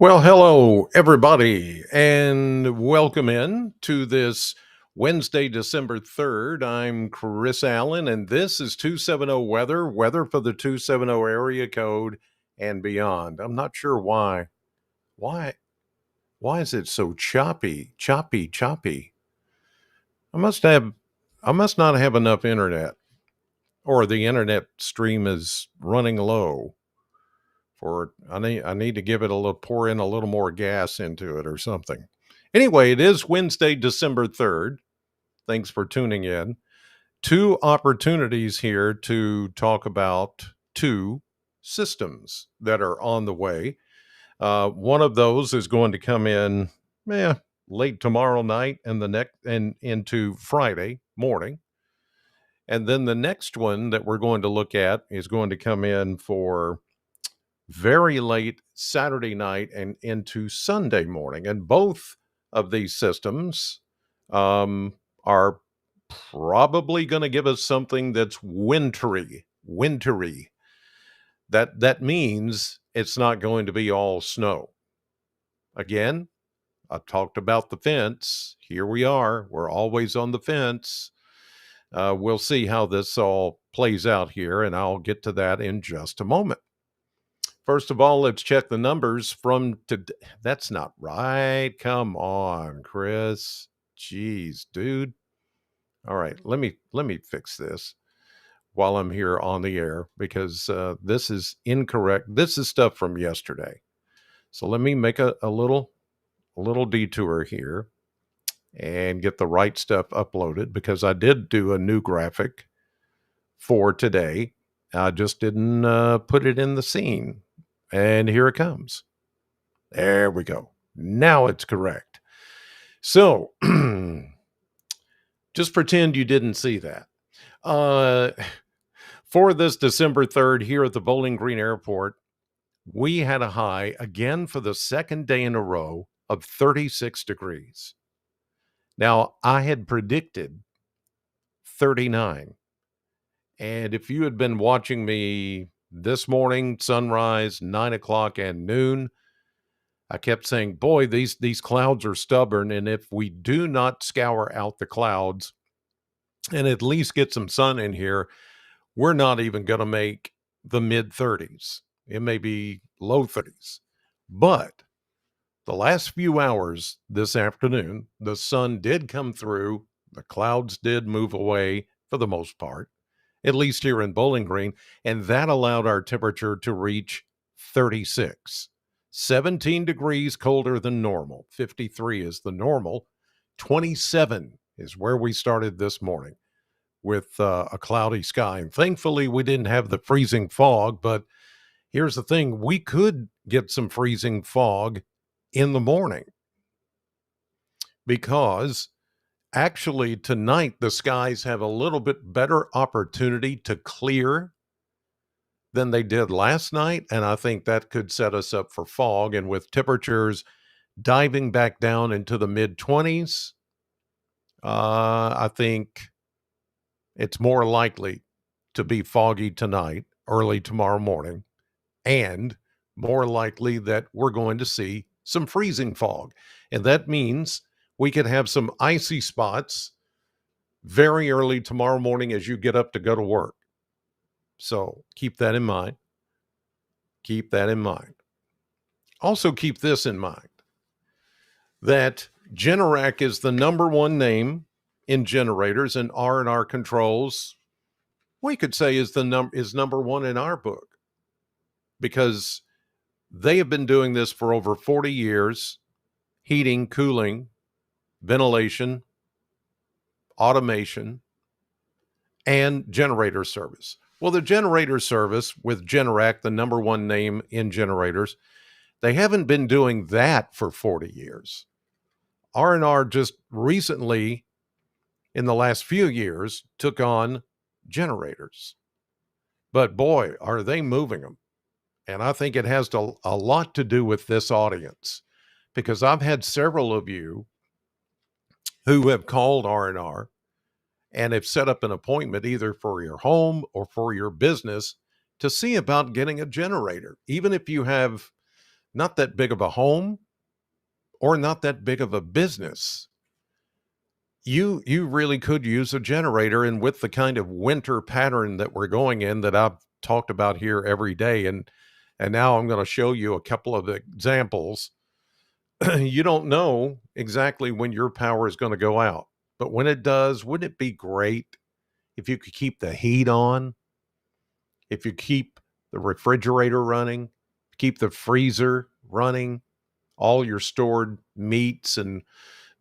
Well, hello, everybody, and welcome in to this Wednesday, December 3rd. I'm Chris Allen, and this is 270 weather for the 270 area code and beyond. I'm not sure why. Why? Why is it so choppy? I must have, I must not have enough internet, or the internet stream is running low. I need to give it a little pour in a little more gas into it or something. Anyway, it is Wednesday, December 3rd. Thanks for tuning in. Two opportunities here to talk about two systems that are on the way. One of those is going to come in late tomorrow night and the next and into Friday morning. And then the next one that we're going to look at is going to come in for very late Saturday night and into Sunday morning. And both of these systems are probably going to give us something that's wintry. That means it's not going to be all snow. Again, I talked about the fence. Here we are. We're always on the fence. We'll see how this all plays out here, and I'll get to that in just a moment. First of all, let's check the numbers from today. That's not right. Come on, Chris. Jeez, dude. All right, let me fix this while I'm here on the air because this is incorrect. This is stuff from yesterday. So let me make a little detour here and get the right stuff uploaded because I did do a new graphic for today. I just didn't put it in the scene. And here it comes. There we go. Now it's correct. So just pretend you didn't see that. For this December 3rd here at the Bowling Green Airport, we had a high again for the second day in a row of 36 degrees. Now, I had predicted 39. And if you had been watching me this morning, sunrise, 9 o'clock, and noon, I kept saying, boy, these clouds are stubborn. And if we do not scour out the clouds and at least get some sun in here, we're not even going to make the mid 30s. It may be low 30s. But the last few hours this afternoon, the sun did come through. The clouds did move away for the most part, at least here in Bowling Green. And that allowed our temperature to reach 36. 17 degrees colder than normal. 53 is the normal. 27 is where we started this morning with a cloudy sky. And thankfully, we didn't have the freezing fog. But here's the thing. We could get some freezing fog in the morning because actually tonight the skies have a little bit better opportunity to clear than they did last night, and I think that could set us up for fog. And with temperatures diving back down into the mid-20s, I think it's more likely to be foggy tonight, early tomorrow morning, and more likely that we're going to see some freezing fog. And that means we could have some icy spots very early tomorrow morning as you get up to go to work. So keep that in mind. Keep that in mind. Also keep this in mind, that Generac is the number one name in generators, and R&R Controls, we could say is number one in our book because they have been doing this for over 40 years, heating, cooling, ventilation, automation, and generator service. Well, the generator service with Generac, the number one name in generators, they haven't been doing that for 40 years. R&R just recently, in the last few years, took on generators. But boy, are they moving them. And I think it has a lot to do with this audience because I've had several of you who have called R&R and have set up an appointment either for your home or for your business to see about getting a generator. Even if you have not that big of a home or not that big of a business, you really could use a generator. And with the kind of winter pattern that we're going in that I've talked about here every day, and now I'm going to show you a couple of examples. You don't know exactly when your power is going to go out, but when it does, wouldn't it be great if you could keep the heat on, if you keep the refrigerator running, keep the freezer running, all your stored meats and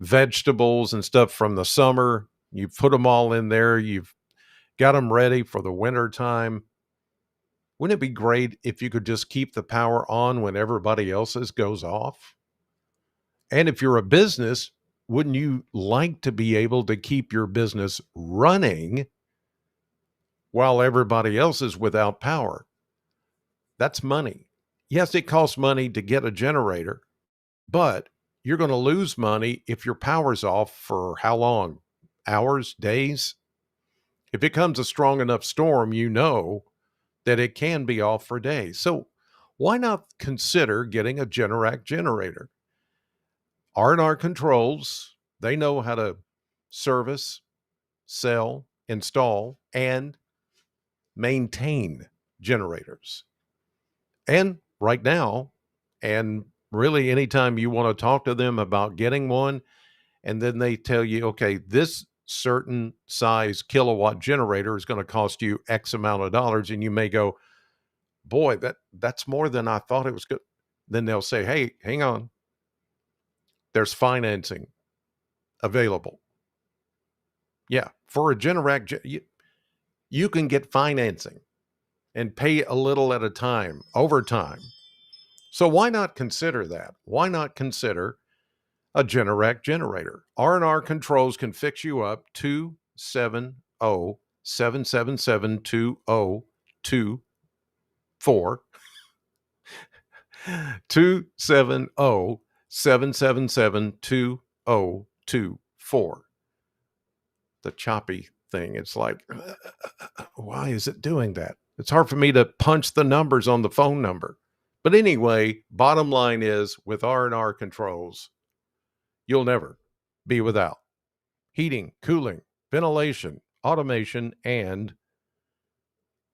vegetables and stuff from the summer, you put them all in there, you've got them ready for the winter time. Wouldn't it be great if you could just keep the power on when everybody else's goes off? And if you're a business, wouldn't you like to be able to keep your business running while everybody else is without power? That's money. Yes, it costs money to get a generator, but you're going to lose money if your power's off for how long? Hours, days? If it comes a strong enough storm, you know that it can be off for days. So why not consider getting a Generac generator? R&R Controls, they know how to service, sell, install, and maintain generators. And right now, and really anytime you want to talk to them about getting one, and then they tell you, okay, this certain size kilowatt generator is going to cost you X amount of dollars, and you may go, boy, that's more than I thought it was good. Then they'll say, hey, hang on, there's financing available. Yeah, for a Generac, you can get financing and pay a little at a time over time. So why not consider that? Why not consider a Generac generator? R&R Controls can fix you up. 270-777-2024. 270-777-2024. The choppy thing. It's like, why is it doing that? It's hard for me to punch the numbers on the phone number. But anyway, bottom line is with R&R Controls, you'll never be without heating, cooling, ventilation, automation, and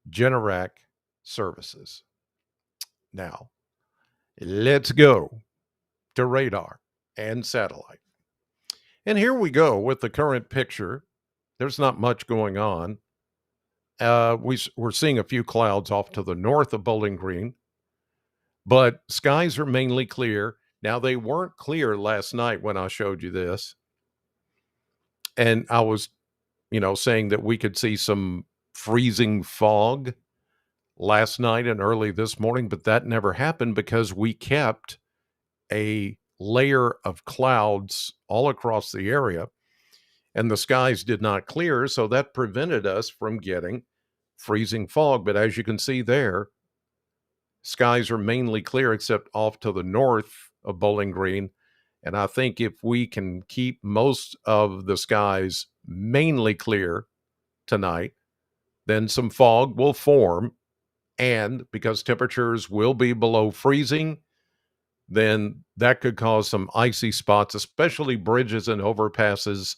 Generac services. Now, let's go to radar and satellite. And here we go with the current picture. There's not much going on. We're seeing a few clouds off to the north of Bowling Green, but skies are mainly clear. Now, they weren't clear last night when I showed you this. And I was, saying that we could see some freezing fog last night and early this morning, but that never happened because we kept a layer of clouds all across the area and the skies did not clear. So that prevented us from getting freezing fog. But as you can see there, skies are mainly clear except off to the north of Bowling Green. And I think if we can keep most of the skies mainly clear tonight, then some fog will form. And because temperatures will be below freezing, then that could cause some icy spots, especially bridges and overpasses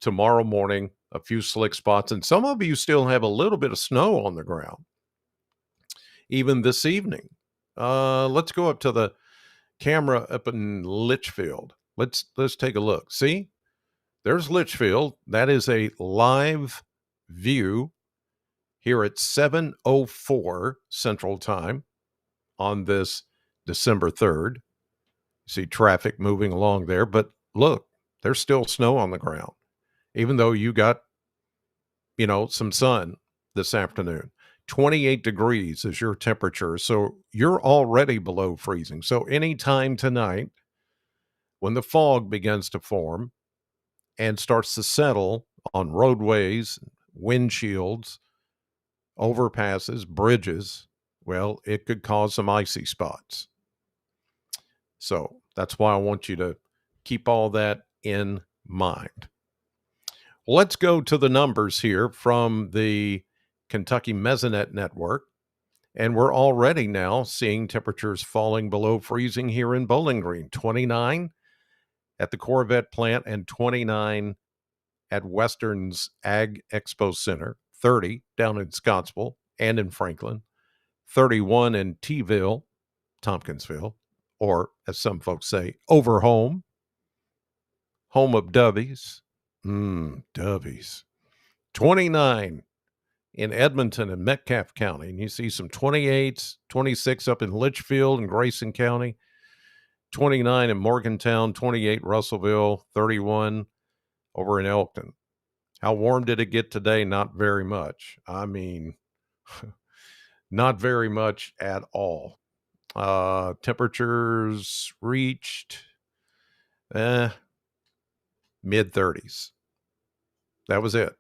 tomorrow morning, a few slick spots. And some of you still have a little bit of snow on the ground, even this evening. Let's go up to the camera up in Litchfield. Let's take a look. See, there's Litchfield. That is a live view here at 7:04 Central Time on this December 3rd. See traffic moving along there, but look, there's still snow on the ground, even though you got, some sun this afternoon. 28 degrees is your temperature, so you're already below freezing. So anytime tonight, when the fog begins to form and starts to settle on roadways, windshields, overpasses, bridges, well, it could cause some icy spots. So that's why I want you to keep all that in mind. Let's go to the numbers here from the Kentucky Mesonet Network. And we're already now seeing temperatures falling below freezing here in Bowling Green. 29 at the Corvette plant and 29 at Western's Ag Expo Center, 30 down in Scottsville and in Franklin, 31 in T-ville, Tompkinsville, or as some folks say, Overhome, home of Dovies. Dovies. 29 in Edmonton and Metcalfe County. And you see some 28s, 26 up in Litchfield and Grayson County, 29 in Morgantown, 28 Russellville, 31 over in Elkton. How warm did it get today? Not very much. I mean, not very much at all. Temperatures reached mid-30s. That was it.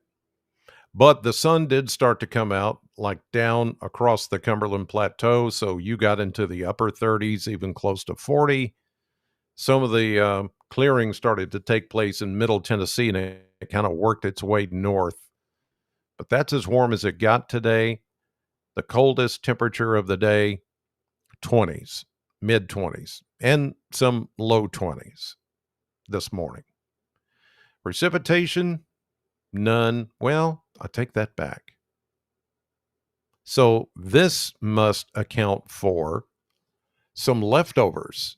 But the sun did start to come out, like down across the Cumberland Plateau, so you got into the upper 30s, even close to 40. Some of the clearing started to take place in Middle Tennessee, and it kind of worked its way north. But that's as warm as it got today. The coldest temperature of the day, 20s, mid-20s, and some low 20s this morning. Precipitation, none. Well, I take that back. So this must account for some leftovers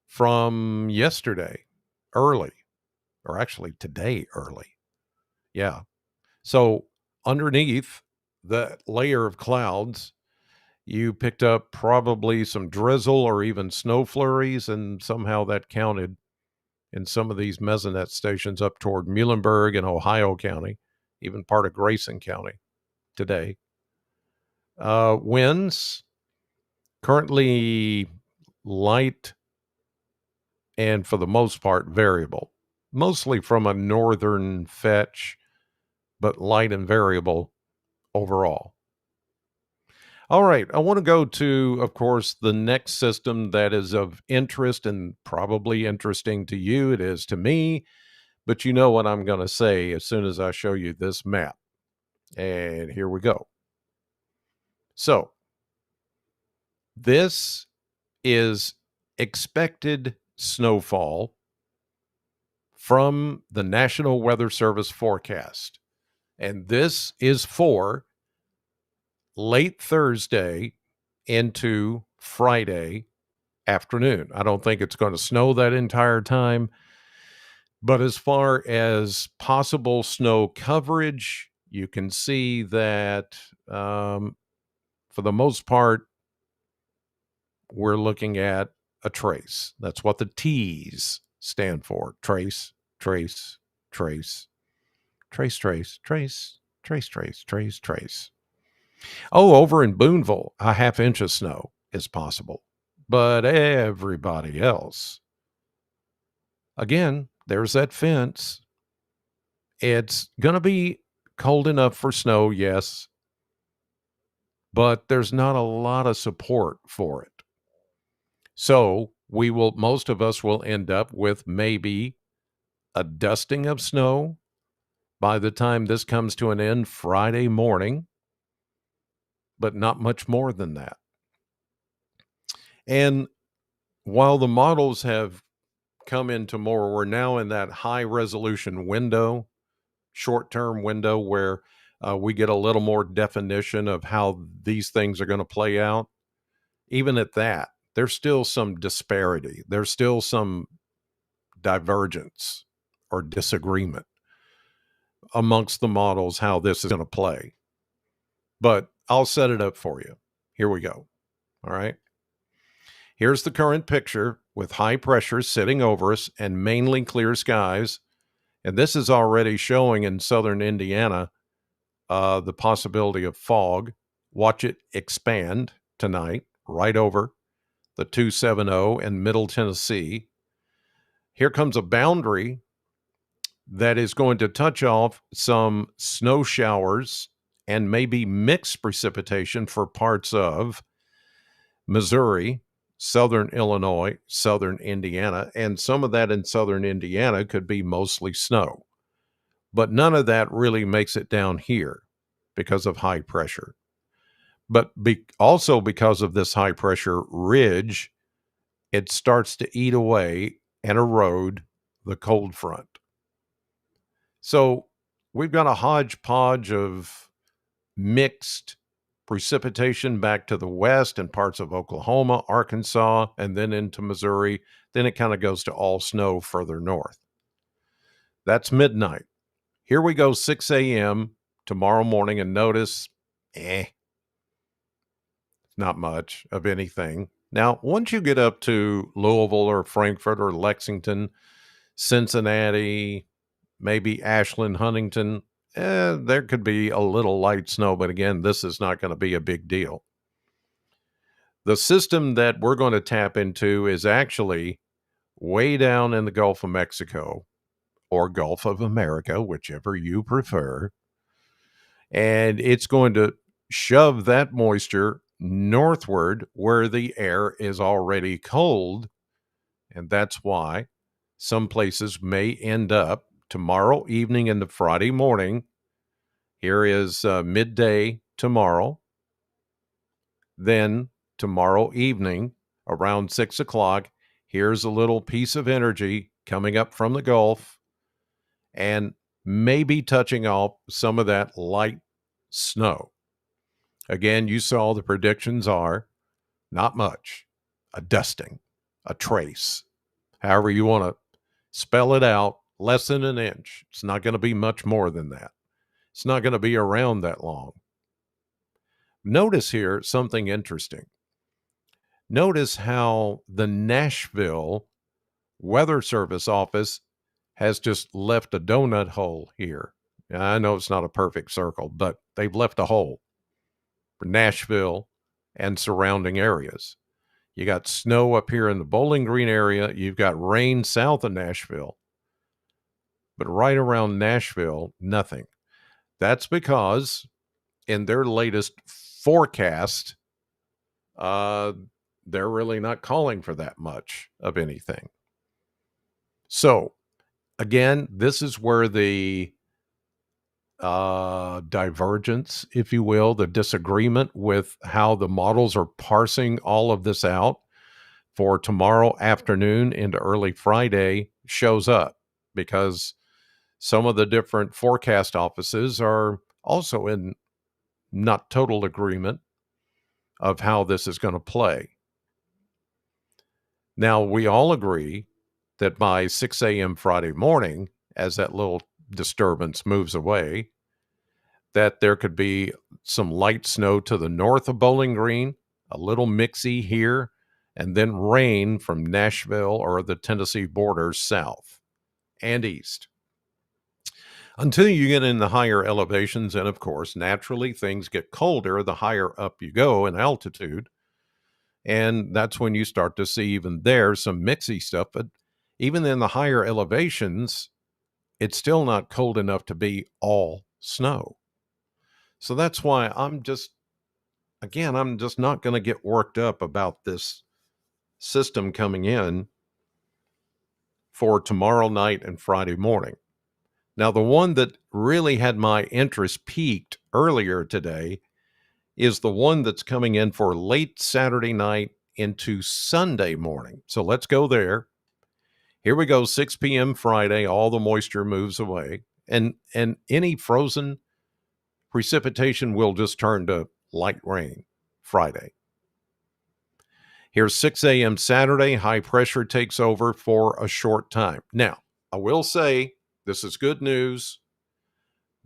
from yesterday early, or actually today early. Yeah. So underneath that layer of clouds, you picked up probably some drizzle or even snow flurries, and somehow that counted in some of these mesonet stations up toward Muhlenberg and Ohio County, even part of Grayson County today. Winds currently light and for the most part variable, mostly from a northern fetch, but light and variable overall. All right, I want to go to, of course, the next system that is of interest and probably interesting to you. It is to me, but you know what I'm going to say as soon as I show you this map. And here we go. So this is expected snowfall from the National Weather Service forecast. And this is for late Thursday into Friday afternoon. I don't think it's going to snow that entire time. But as far as possible snow coverage, you can see that for the most part, we're looking at a trace. That's what the T's stand for. Trace, trace, trace, trace, trace, trace, trace, trace, trace, trace. Oh, over in Boonville, a half inch of snow is possible. But everybody else, again, there's that fence. It's going to be cold enough for snow, yes, but there's not a lot of support for it. So most of us will end up with maybe a dusting of snow by the time this comes to an end Friday morning, but not much more than that. And while the models have come into more, we're now in that high resolution window, short-term window where we get a little more definition of how these things are going to play out. Even at that, there's still some disparity. There's still some divergence or disagreement amongst the models how this is going to play. But I'll set it up for you. Here we go. All right. Here's the current picture with high pressure sitting over us and mainly clear skies. And this is already showing in southern Indiana the possibility of fog. Watch it expand tonight right over the 270 and Middle Tennessee. Here comes a boundary that is going to touch off some snow showers and maybe mixed precipitation for parts of Missouri, southern Illinois, southern Indiana, and some of that in southern Indiana could be mostly snow. But none of that really makes it down here because of high pressure. But also because of this high pressure ridge, it starts to eat away and erode the cold front. So we've got a hodgepodge of mixed precipitation back to the west and parts of Oklahoma, Arkansas, and then into Missouri. Then it kind of goes to all snow further north. That's midnight. Here we go, 6 a.m. tomorrow morning, and notice, not much of anything. Now, once you get up to Louisville or Frankfort or Lexington, Cincinnati, maybe Ashland, Huntington, there could be a little light snow, but again, this is not going to be a big deal. The system that we're going to tap into is actually way down in the Gulf of Mexico or Gulf of America, whichever you prefer. And it's going to shove that moisture northward where the air is already cold. And that's why some places may end up tomorrow evening into Friday morning. Here is midday tomorrow. Then tomorrow evening around 6 o'clock, here's a little piece of energy coming up from the Gulf and maybe touching off some of that light snow. Again, you saw the predictions are not much, a dusting, a trace, however you want to spell it out, less than an inch. It's not going to be much more than that. It's not going to be around that long. Notice here something interesting. Notice how the Nashville Weather Service office has just left a donut hole here. I know it's not a perfect circle, but they've left a hole for Nashville and surrounding areas. You got snow up here in the Bowling Green area. You've got rain south of Nashville. But right around Nashville, nothing. That's because in their latest forecast, they're really not calling for that much of anything. So, again, this is where the divergence, if you will, the disagreement with how the models are parsing all of this out for tomorrow afternoon into early Friday shows up, because some of the different forecast offices are also in not total agreement of how this is going to play. Now, we all agree that by 6 a.m. Friday morning, as that little disturbance moves away, that there could be some light snow to the north of Bowling Green, a little mixy here, and then rain from Nashville or the Tennessee border south and east. Until you get in the higher elevations, and of course, naturally, things get colder the higher up you go in altitude. And that's when you start to see even there some mixy stuff. But even in the higher elevations, it's still not cold enough to be all snow. So that's why I'm just not going to get worked up about this system coming in for tomorrow night and Friday morning. Now, the one that really had my interest peaked earlier today is the one that's coming in for late Saturday night into Sunday morning. So let's go there. Here we go, 6 p.m. Friday, all the moisture moves away. And any frozen precipitation will just turn to light rain Friday. Here's 6 a.m. Saturday, high pressure takes over for a short time. Now, I will say this is good news.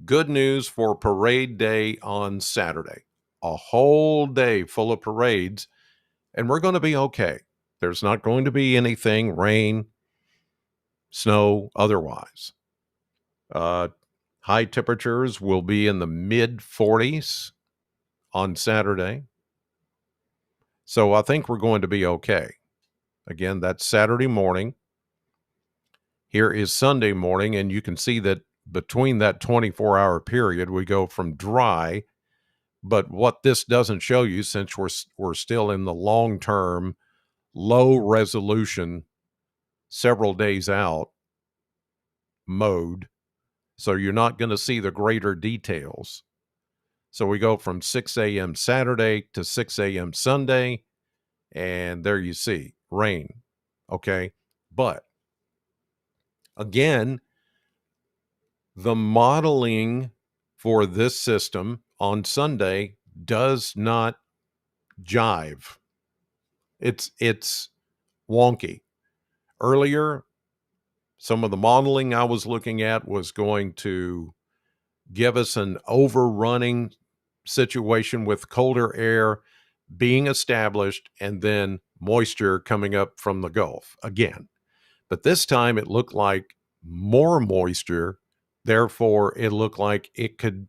Good news for parade day on Saturday. A whole day full of parades, and we're going to be okay. There's not going to be anything, rain, snow, otherwise. High temperatures will be in the mid 40s on Saturday. So I think we're going to be okay. Again, that's Saturday morning. Here is Sunday morning, and you can see that between that 24-hour period, we go from dry. But what this doesn't show you, since we're still in the long-term, low-resolution, several days out mode, so you're not going to see the greater details. So we go from 6 a.m. Saturday to 6 a.m. Sunday, and there you see rain. Okay. But again, the modeling for this system on Sunday does not jive. It's wonky. Earlier, some of the modeling I was looking at was going to give us an overrunning situation with colder air being established and then moisture coming up from the Gulf again. But this time it looked like more moisture. Therefore, it looked like it could,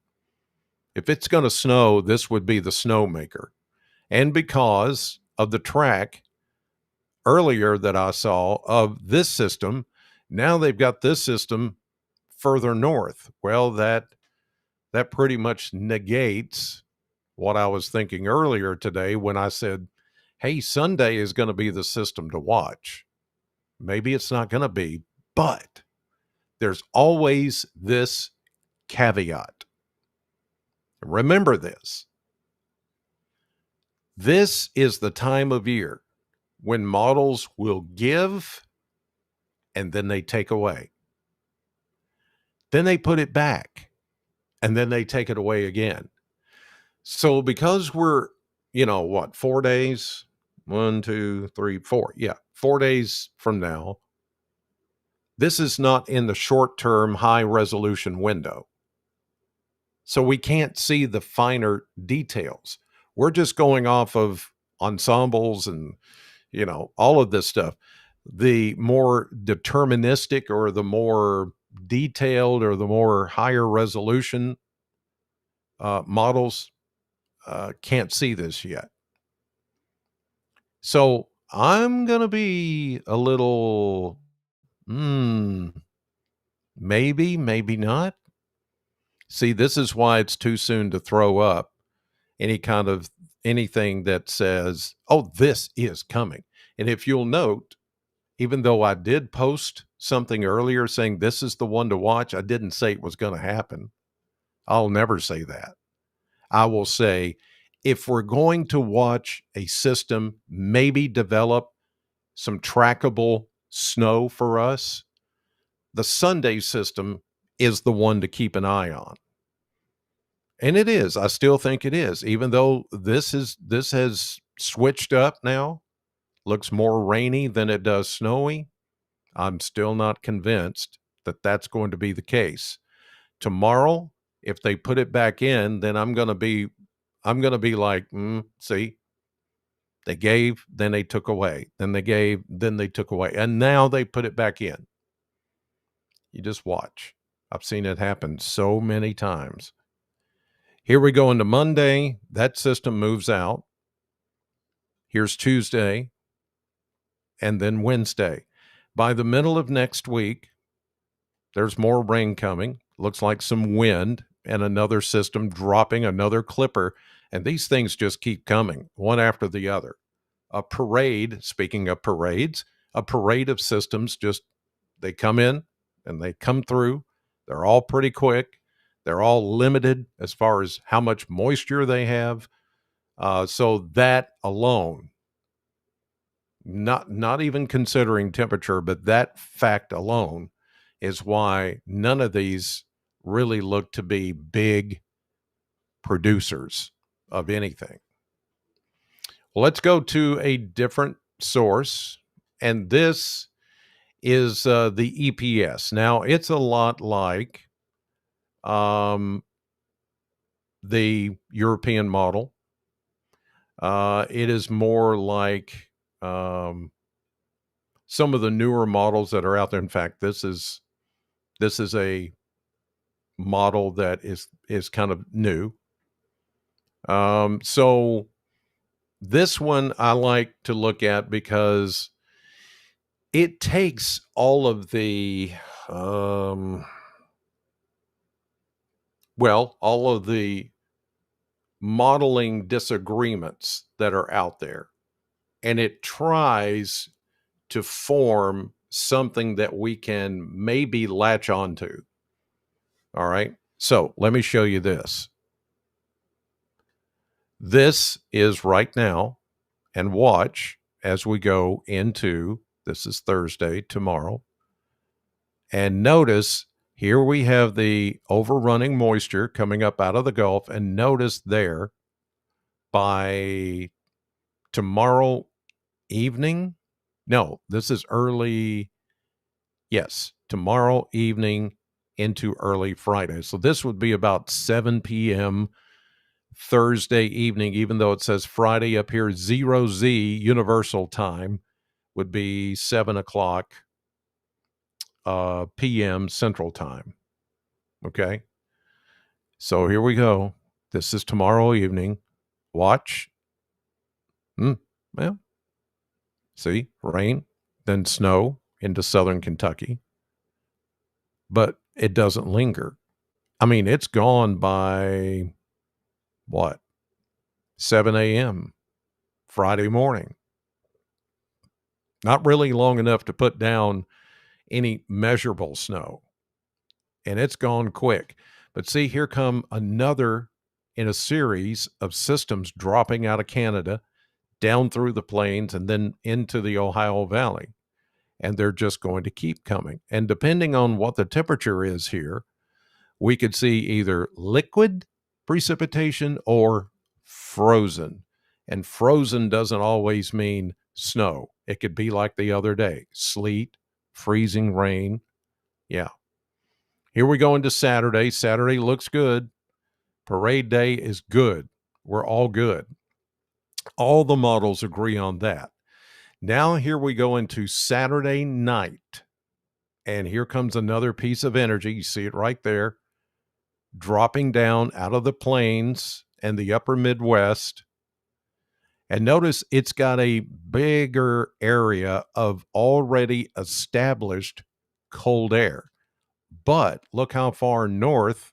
if it's going to snow, this would be the snowmaker. And because of the track earlier that I saw of this system, now they've got this system further north. Well, that pretty much negates what I was thinking earlier today when I said, hey, Sunday is going to be the system to watch. Maybe it's not going to be, but there's always this caveat. Remember this. This is the time of year when models will give and then they take away. Then they put it back and then they take it away again. So because we're, 4 days, 1, 2, 3, 4. Yeah, 4 days from now, this is not in the short-term high resolution window. So we can't see the finer details. We're just going off of ensembles and, all of this stuff. The more deterministic or the more detailed or the more higher resolution models can't see this yet. So I'm going to be a little, maybe, maybe not. See, this is why it's too soon to throw up anything that says, oh, this is coming. And if you'll note, even though I did post something earlier saying this is the one to watch, I didn't say it was going to happen. I'll never say that. I will say, if we're going to watch a system, maybe develop some trackable snow for us, the Sunday system is the one to keep an eye on. And it is. I still think it is, even though this has switched up now, looks more rainy than it does snowy. I'm still not convinced that that's going to be the case. Tomorrow, if they put it back in, then I'm going to be like, see, they gave, then they took away, then they gave, then they took away, and now they put it back in. You just watch. I've seen it happen so many times. Here we go into Monday. That system moves out. Here's Tuesday and then Wednesday. By the middle of next week, there's more rain coming. Looks like some wind and another system dropping another clipper. And these things just keep coming one after the other. A parade, speaking of parades, a parade of systems they come in and they come through. They're all pretty quick. They're all limited as far as how much moisture they have. So that alone, not even considering temperature, but that fact alone is why none of these really look to be big producers of anything. Well, let's go to a different source, and this is the EPS. Now, it's a lot like the European model. It is more like some of the newer models that are out there. In fact, this is a model that is kind of new. So this one I like to look at because it takes all of the all of the modeling disagreements that are out there, and it tries to form something that we can maybe latch onto. All right. So let me show you this. This is right now, and watch as we go into this is Thursday, tomorrow. And notice here we have the overrunning moisture coming up out of the Gulf. And notice there by tomorrow evening, no, this is early. Yes, tomorrow evening into early Friday. So this would be about 7 p.m. Thursday evening, even though it says Friday up here, 0Z Universal Time would be 7 o'clock p.m. Central Time. Okay. So here we go. This is tomorrow evening. Watch. Well, see, rain, then snow into southern Kentucky. But it doesn't linger. I mean, it's gone by what? 7 a.m. Friday morning. Not really long enough to put down any measurable snow. And it's gone quick. But see, here come another in a series of systems dropping out of Canada, down through the plains, and then into the Ohio Valley. And they're just going to keep coming. And depending on what the temperature is here, we could see either liquid precipitation or frozen. And frozen doesn't always mean snow. It could be like the other day, sleet, freezing rain. Yeah. Here we go into Saturday. Saturday looks good. Parade day is good. We're all good. All the models agree on that. Now here we go into Saturday night. And here comes another piece of energy. You see it right there, dropping down out of the plains and the upper Midwest. And notice it's got a bigger area of already established cold air. But look how far north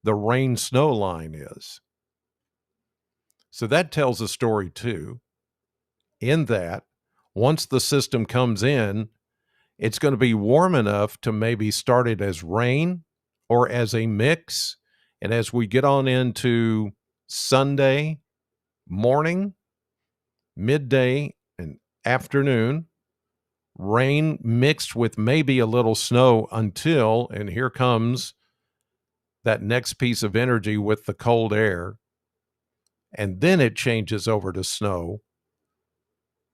the rain snow line is. So that tells a story too, in that once the system comes in, it's going to be warm enough to maybe start it as rain or as a mix. And as we get on into Sunday morning, midday, and afternoon, rain mixed with maybe a little snow until, and here comes that next piece of energy with the cold air. And then it changes over to snow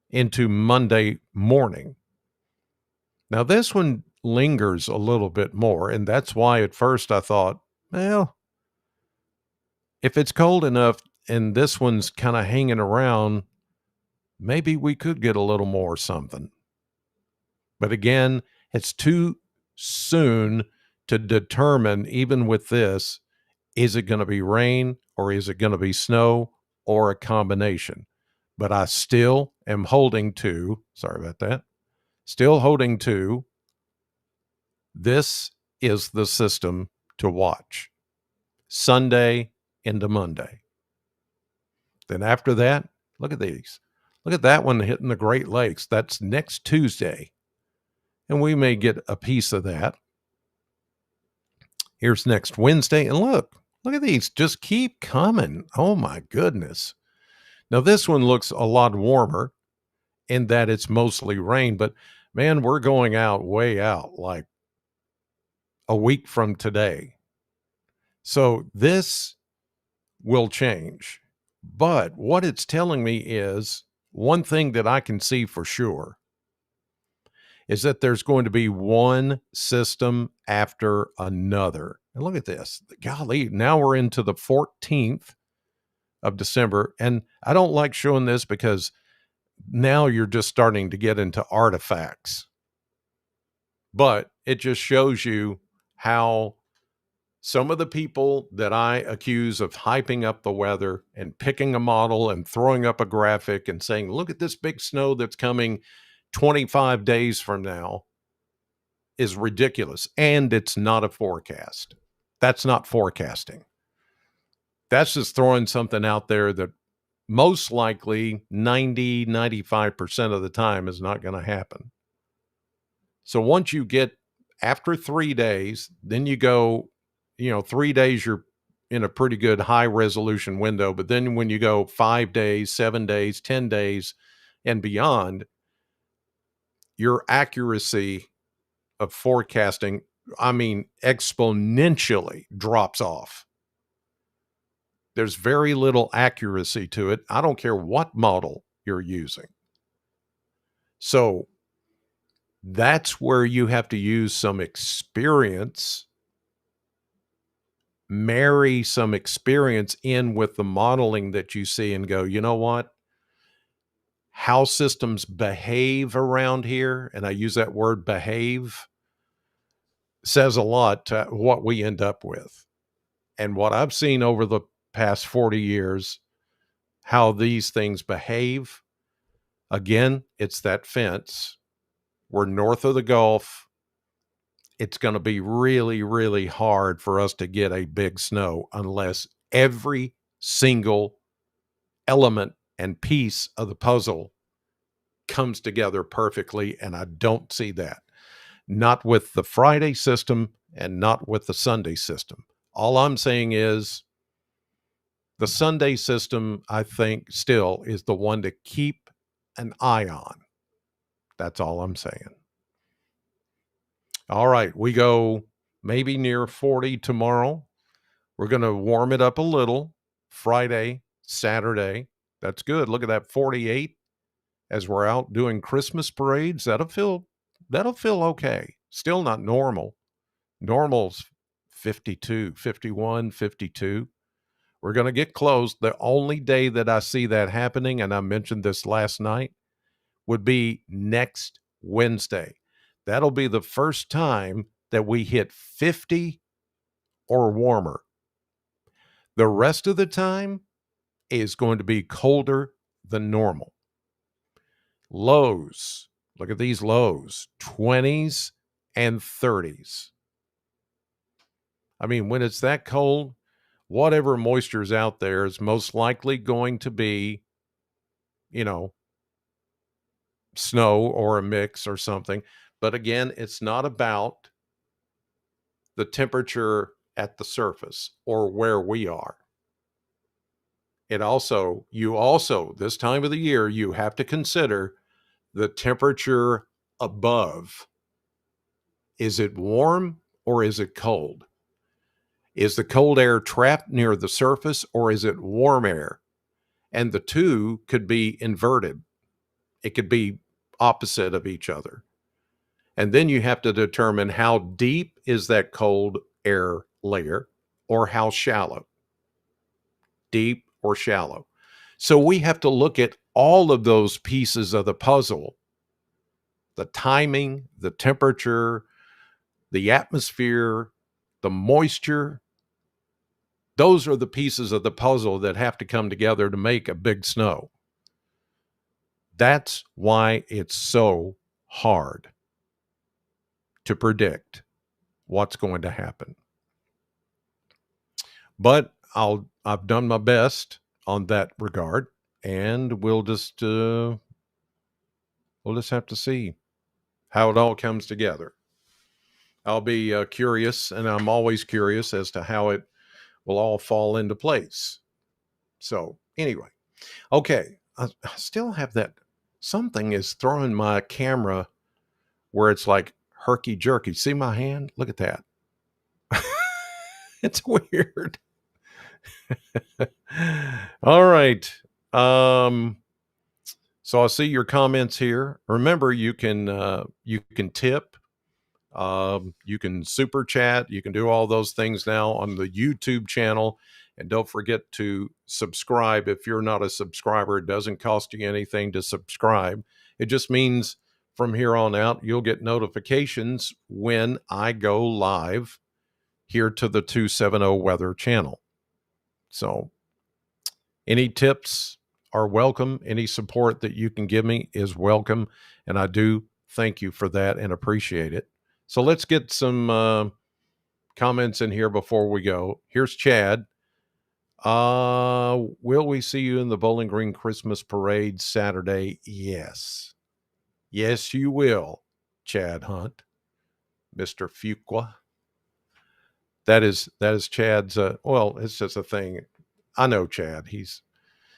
into Monday morning. Now, this one lingers a little bit more, and that's why at first I thought, well, if it's cold enough and this one's kind of hanging around, maybe we could get a little more something. But again, it's too soon to determine, even with this, is it going to be rain or is it going to be snow or a combination? But I still am holding to, sorry about that, still holding to, this is the system to watch. Sunday into Monday. Then after that, look at these. Look at that one hitting the Great Lakes. That's next Tuesday. And we may get a piece of that. Here's next Wednesday. And look at these. Just keep coming. Oh my goodness. Now this one looks a lot warmer in that it's mostly rain, but man, we're going out way out, like a week from today. So this will change. But what it's telling me is one thing that I can see for sure is that there's going to be one system after another. And look at this. Golly, now we're into the 14th of December. And I don't like showing this because now you're just starting to get into artifacts. But it just shows you how some of the people that I accuse of hyping up the weather and picking a model and throwing up a graphic and saying, look at this big snow that's coming 25 days from now, is ridiculous. And it's not a forecast. That's not forecasting. That's just throwing something out there that most likely 95% of the time is not going to happen. So once you get after 3 days, then you go, 3 days, you're in a pretty good high resolution window. But then when you go 5 days, 7 days, 10 days, and beyond, your accuracy of forecasting, I mean, exponentially drops off. There's very little accuracy to it. I don't care what model you're using. So that's where you have to use some experience, marry some experience in with the modeling that you see and go, you know what? How systems behave around here, and I use that word behave, says a lot to what we end up with. And what I've seen over the past 40 years, how these things behave, again, it's that fence. We're north of the Gulf. It's going to be really, really hard for us to get a big snow unless every single element and piece of the puzzle comes together perfectly. And I don't see that. Not with the Friday system and not with the Sunday system. All I'm saying is the Sunday system, I think, still is the one to keep an eye on. That's all I'm saying. All right, we go maybe near 40 tomorrow. We're going to warm it up a little. Friday, Saturday. That's good. Look at that 48 as we're out doing Christmas parades. That'll feel okay. Still not normal. Normal's 52, 51, 52. We're going to get close. The only day that I see that happening, and I mentioned this last night, would be next Wednesday. That'll be the first time that we hit 50 or warmer. The rest of the time is going to be colder than normal. Lows, look at these lows, 20s and 30s. I mean, when it's that cold, whatever moisture's out there is most likely going to be, snow or a mix or something. But again, it's not about the temperature at the surface or where we are. You also, this time of the year, you have to consider the temperature above. Is it warm or is it cold? Is the cold air trapped near the surface or is it warm air? And the two could be inverted. It could be opposite of each other. And then you have to determine how deep is that cold air layer or how shallow, deep or shallow. So we have to look at all of those pieces of the puzzle, the timing, the temperature, the atmosphere, the moisture. Those are the pieces of the puzzle that have to come together to make a big snow. That's why it's so hard to predict what's going to happen. But I've done my best on that regard, and we'll just have to see how it all comes together. I'll be curious, and I'm always curious as to how it will all fall into place. So anyway, okay, I still have that. Something is throwing my camera where it's like herky jerky. See my hand? Look at that. It's weird. All right. So I see your comments here. Remember, you can tip, you can super chat, you can do all those things now on the YouTube channel. And don't forget to subscribe. If you're not a subscriber, it doesn't cost you anything to subscribe. It just means from here on out, you'll get notifications when I go live here to the 270 Weather channel. So any tips are welcome. Any support that you can give me is welcome. And I do thank you for that and appreciate it. So let's get some comments in here before we go. Here's Chad. Will we see you in the Bowling Green Christmas Parade Saturday? Yes. Yes, you will, Chad Hunt, Mr. Fuqua. That is Chad's, well, it's just a thing. I know Chad.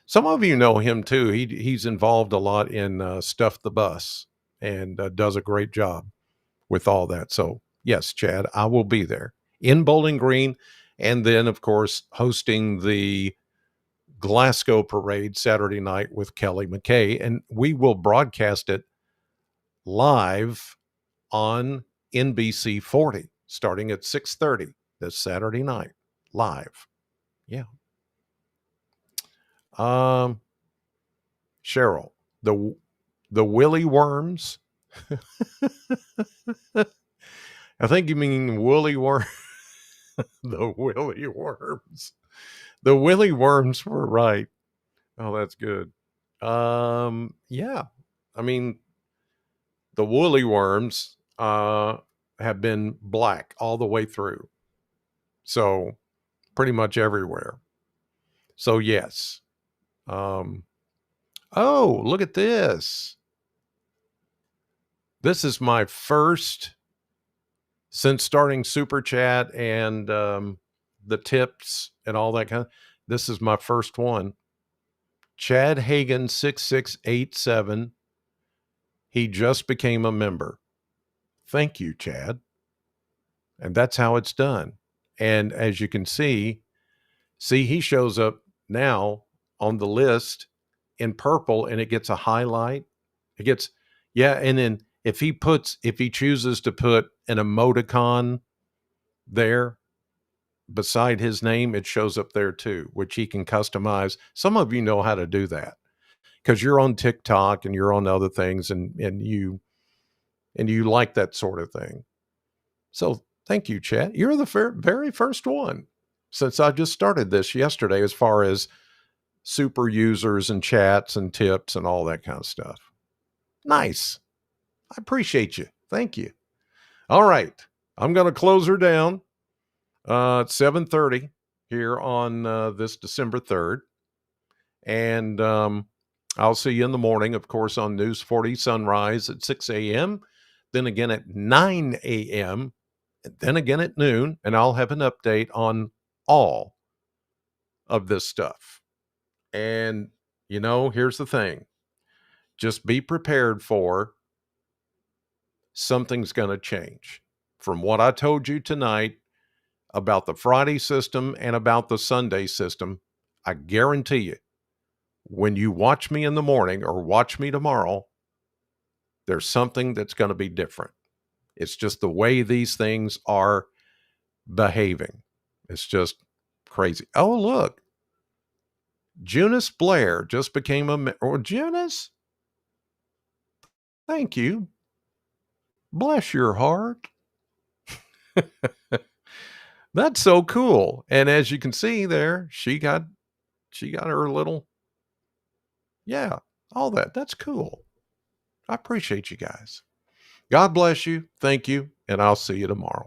Some of you know him too. He's involved a lot in, Stuff the Bus and, does a great job with all that. So, yes, Chad, I will be there in Bowling Green, and then, of course, hosting the Glasgow Parade Saturday night with Kelly McKay, and we will broadcast it live on NBC 40 starting at 6:30 this Saturday night, live. Yeah. Um, Cheryl, the Willy Worms. I think you mean woolly worm. The Willy Worms. The Willy Worms were right. Oh, that's good. Yeah. I mean, the woolly worms have been black all the way through. So pretty much everywhere. So yes. Um, oh, look at this. This is my first since starting Super Chat and the tips and all that kind of. This is my first one. Chad Hagen 6687. He just became a member. Thank you, Chad. And that's how it's done. And as you can see, he shows up now on the list in purple and it gets a highlight. It gets, yeah. And then if he chooses to put an emoticon there beside his name, it shows up there too, which he can customize. Some of you know how to do that because you're on TikTok and you're on other things and you like that sort of thing. So thank you, Chad. You're the very first one since I just started this yesterday as far as super users and chats and tips and all that kind of stuff. Nice. I appreciate you. Thank you. All right. I'm going to close her down. It's 7:30 here on this December 3rd. And I'll see you in the morning, of course, on News 40 Sunrise at 6 a.m., then again at 9 a.m., then again at noon, and I'll have an update on all of this stuff. And, here's the thing. Just be prepared for something's going to change. From what I told you tonight about the Friday system and about the Sunday system, I guarantee you, when you watch me in the morning or watch me tomorrow, there's something that's going to be different. It's just the way these things are behaving. It's just crazy. Oh, look. Junice Blair just became Junice, thank you. Bless your heart. That's so cool. And as you can see there, she got her little, yeah, all that. That's cool. I appreciate you guys. God bless you. Thank you. And I'll see you tomorrow.